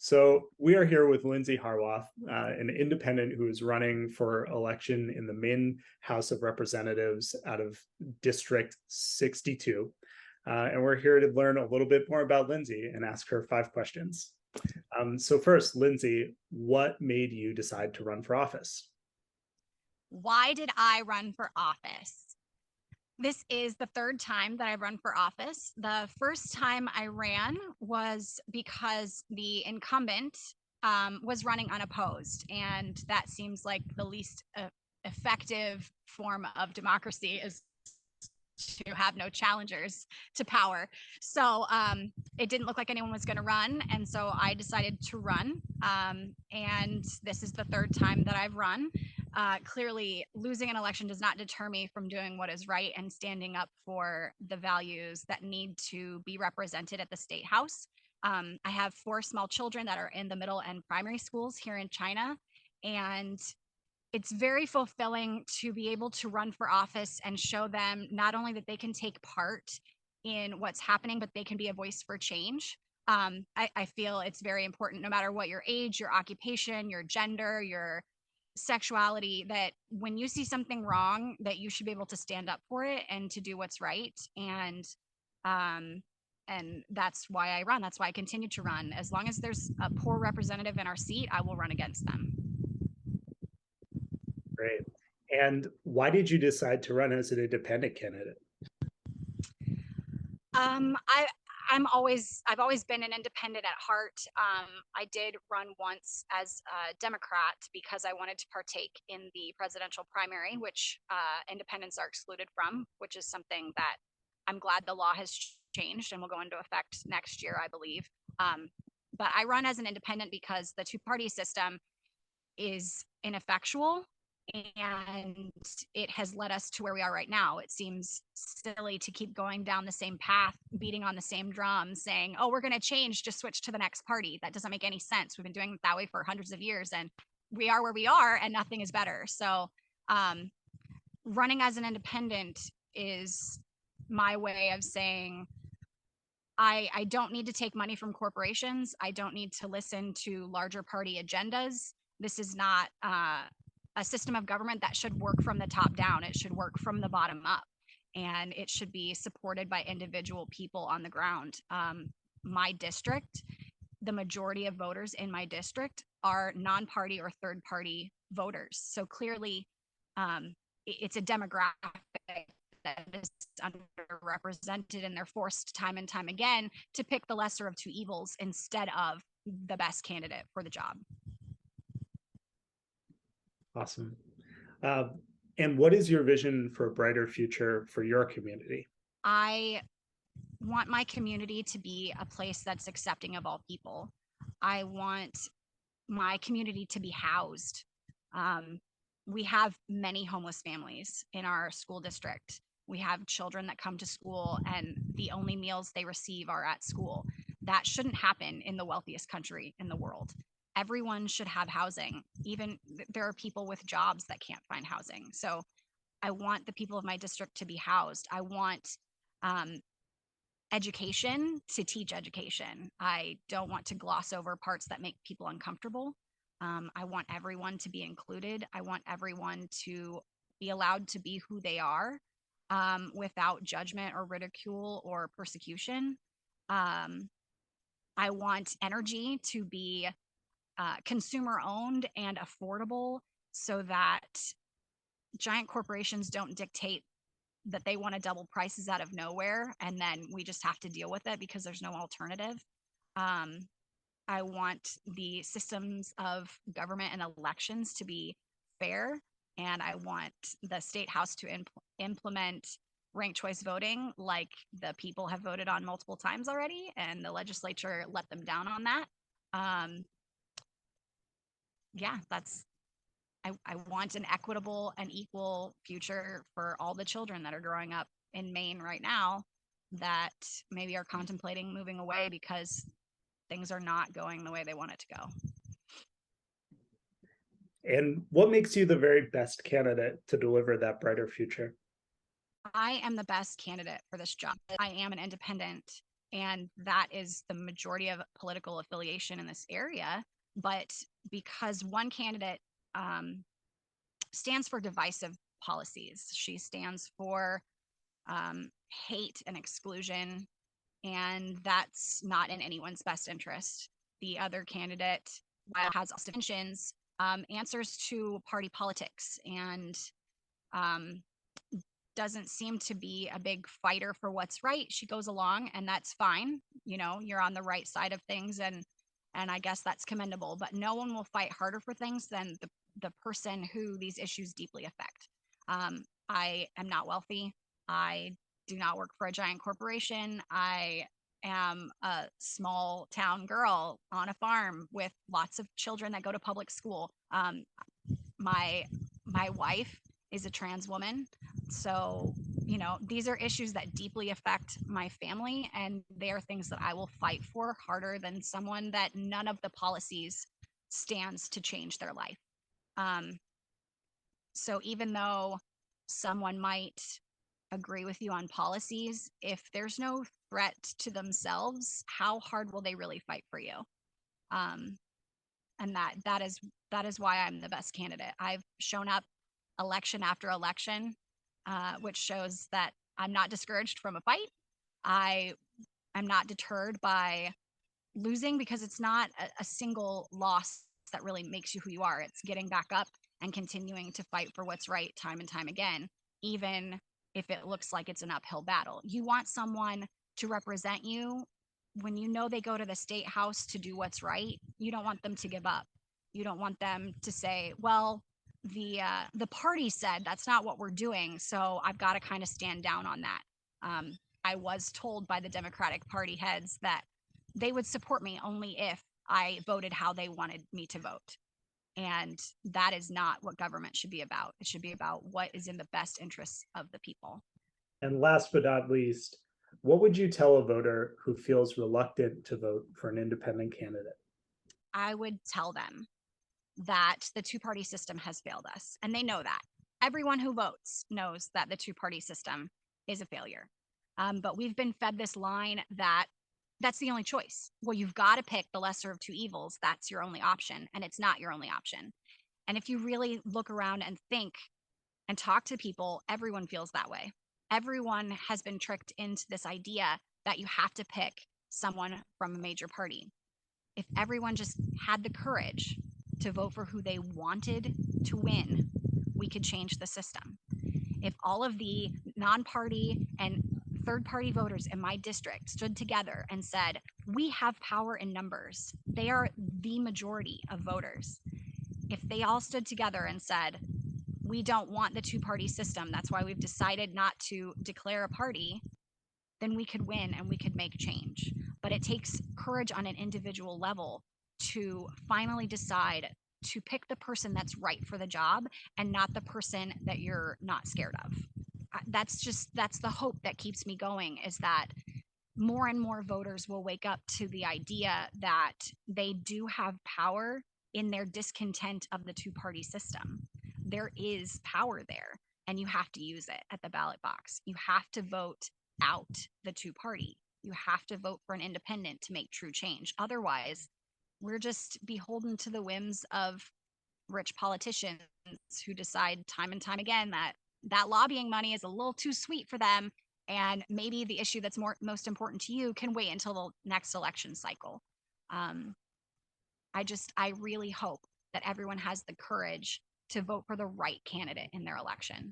So we are here with Lindsey Harwath, an independent who is running for election in the Maine House of Representatives out of District 62. And we're here to learn a little bit more about Lindsey and ask her 5 questions. So first, Lindsey, what made you decide to run for office? Why did I run for office? This is the third time that I've run for office. The first time I ran was because the incumbent was running unopposed, and that seems like the least effective form of democracy is to have no challengers to power. So it didn't look like anyone was going to run. And so I decided to run. And this is the third time that I've run. Clearly, losing an election does not deter me from doing what is right and standing up for the values that need to be represented at the state house. I have 4 small children that are in the middle and primary schools here in China. And it's very fulfilling to be able to run for office and show them not only that they can take part in what's happening, but they can be a voice for change. I feel it's very important, no matter what your age, your occupation, your gender, your sexuality, that when you see something wrong, that you should be able to stand up for it and to do what's right. Um, and that's why I run. That's why I continue to run. As long as there's a poor representative in our seat, I will run against them. Great. And why did you decide to run as an independent candidate? I've always been an independent at heart. I did run once as a Democrat because I wanted to partake in the presidential primary, which independents are excluded from, which is something that I'm glad the law has changed and will go into effect next year, I believe. But I run as an independent because the two-party system is ineffectual, and it has led us to where we are right now. It seems silly to keep going down the same path, beating on the same drum, saying, oh, we're going to change, just switch to the next party. That doesn't make any sense. We've been doing it that way for hundreds of years, and we are where we are, and nothing is better. So running as an independent is my way of saying, I don't need to take money from corporations. I don't need to listen to larger party agendas. This is not a system of government that should work from the top down. It should work from the bottom up, and it should be supported by individual people on the ground. My district, the majority of voters in my district are non-party or third-party voters. So clearly, it's a demographic that is underrepresented, and they're forced time and time again to pick the lesser of two evils instead of the best candidate for the job. Awesome. Uh, and what is your vision for a brighter future for your community? I want my community to be a place that's accepting of all people. I want my community to be housed. We have many homeless families in our school district. We have children that come to school and the only meals they receive are at school. That shouldn't happen in the wealthiest country in the world. Everyone should have housing. Even there are people with jobs that can't find housing. So I want the people of my district to be housed. I want um, education to teach education. I don't want to gloss over parts that make people uncomfortable. I want everyone to be included. I want everyone to be allowed to be who they are, without judgment or ridicule or persecution. Um, I want energy to be consumer owned and affordable so that giant corporations don't dictate that they want to double prices out of nowhere and then we just have to deal with it because there's no alternative. Um, I want the systems of government and elections to be fair, and I want the state house to implement ranked choice voting like the people have voted on multiple times already, and the legislature let them down on that. Um, yeah, I want an equitable and equal future for all the children that are growing up in Maine right now that maybe are contemplating moving away because things are not going the way they want it to go. And what makes you the very best candidate to deliver that brighter future? I am the best candidate for this job. I am an independent. And that is the majority of political affiliation in this area. But because one candidate stands for divisive policies, she stands for hate and exclusion, and that's not in anyone's best interest. The other candidate, while has intentions, answers to party politics and um, doesn't seem to be a big fighter for what's right. She goes along, and that's fine. You know, you're on the right side of things, and I guess that's commendable. But no one will fight harder for things than the person who these issues deeply affect. I am not wealthy. I do not work for a giant corporation. I am a small town girl on a farm with lots of children that go to public school. My my wife is a trans woman, so you know these are issues that deeply affect my family, and they are things that I will fight for harder than someone that none of the policies stands to change their life. um, so even though someone might agree with you on policies, if there's no threat to themselves, how hard will they really fight for you? um, and that is why I'm the best candidate. I've shown up election after election, which shows that I'm not discouraged from a fight. I am not deterred by losing, because it's not a single loss that really makes you who you are. It's getting back up and continuing to fight for what's right time and time again, even if it looks like it's an uphill battle. You want someone to represent you when you know they go to the state house to do what's right. You don't want them to give up. You don't want them to say, well, the party said that's not what we're doing, so I've got to kind of stand down on that. I was told by the Democratic Party heads that they would support me only if I voted how they wanted me to vote. And that is not what government should be about. It should be about what is in the best interests of the people. And last but not least, what would you tell a voter who feels reluctant to vote for an independent candidate? I would tell them that the two party system has failed us, and they know that. Everyone who votes knows that the two party system is a failure. But we've been fed this line that that's the only choice. Well, you've got to pick the lesser of two evils. That's your only option, and it's not your only option. And if you really look around and think and talk to people, everyone feels that way. Everyone has been tricked into this idea that you have to pick someone from a major party. If everyone just had the courage to vote for who they wanted to win, we could change the system. If all of the non party and third party voters in my district stood together and said, we have power in numbers, they are the majority of voters. If they all stood together and said, we don't want the two party system, that's why we've decided not to declare a party, then we could win and we could make change. But it takes courage on an individual level to finally decide to pick the person that's right for the job and not the person that you're not scared of. That's the hope that keeps me going, is that more and more voters will wake up to the idea that they do have power in their discontent of the two party system. There is power there, and you have to use it at the ballot box. You have to vote out the two party. You have to vote for an independent to make true change. Otherwise, we're just beholden to the whims of rich politicians who decide time and time again that that lobbying money is a little too sweet for them, and maybe the issue that's most important to you can wait until the next election cycle. um, I really hope that everyone has the courage to vote for the right candidate in their election.